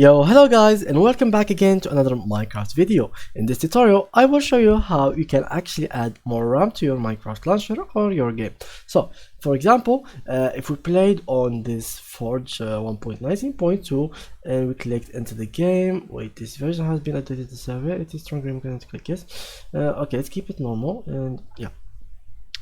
Yo, hello guys, and welcome back again to another Minecraft video. In this tutorial, I will show you how you can actually add more RAM to your Minecraft launcher or your game. So, for example, if we played on this Forge 1.19.2 and we clicked into the game, wait, this version has been updated to server, it is stronger, I'm going to click yes. Okay, let's keep it normal, and yeah.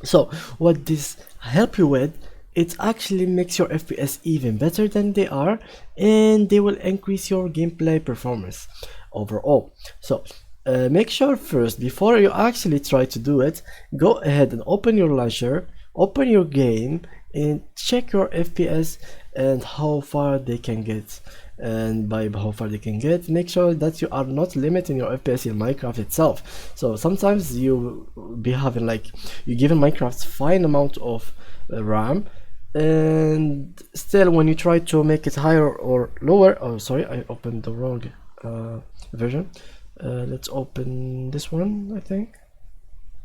So, what this help you with, it actually makes your FPS even better than they are, and they will increase your gameplay performance overall. So make sure first, before you actually try to do it, go ahead and open your launcher, open your game, and check your FPS and how far they can get. And by how far they can get, make sure that you are not limiting your FPS in Minecraft itself. So sometimes you be having like, you given Minecraft fine amount of RAM, and still when you try to make it higher or lower, oh sorry, I opened the wrong version. Let's open this one, I think.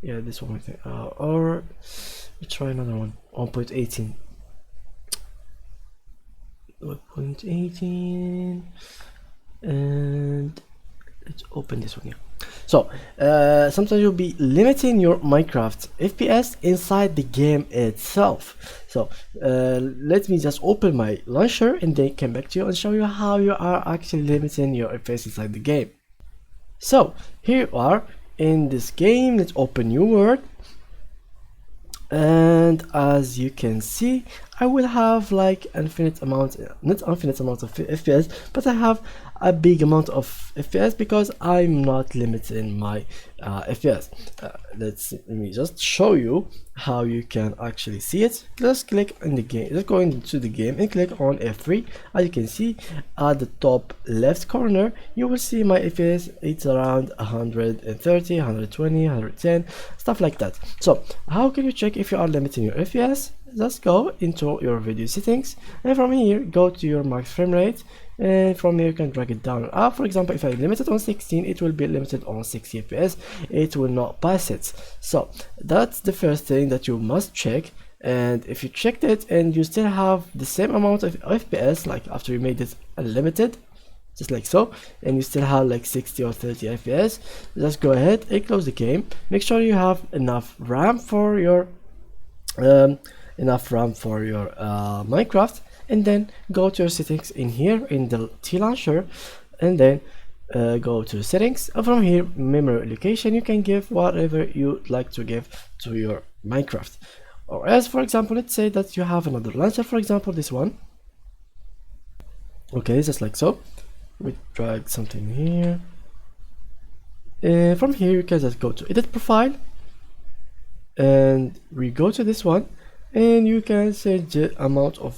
Yeah, this one I think, or we try another one, 1.18. 1.18, and let's open this one here. So sometimes you'll be limiting your Minecraft FPS inside the game itself. So let me just open my launcher and then come back to you and show you how you are actually limiting your FPS inside the game. So here you are in this game. Let's open new world, and as you can see, I will have like infinite amount, not infinite amount of FPS, but I have a big amount of FPS because I'm not limiting my FPS. Let me just show you how you can actually see it. Just click in the game, just go into the game and click on F3. As you can see at the top left corner, you will see my FPS. It's around 130, 120, 110, stuff like that. So how can you check if you are limiting your FPS? Just go into your video settings, and from here go to your max frame rate, and from here you can drag it down or up. For example, if I limit it on 16, it will be limited on 60 FPS, it will not pass it. So that's the first thing that you must check. And if you checked it and you still have the same amount of FPS, like after you made it unlimited, just like so, and you still have like 60 or 30 FPS, just go ahead and close the game. Make sure you have enough RAM for your Minecraft, and then go to your settings in here in the T launcher, and then go to settings, and from here memory allocation, you can give whatever you'd like to give to your Minecraft. Or as for example, let's say that you have another launcher, for example this one. Okay, just like so, we drag something here, and from here you can just go to edit profile, and we go to this one, and you can set the amount of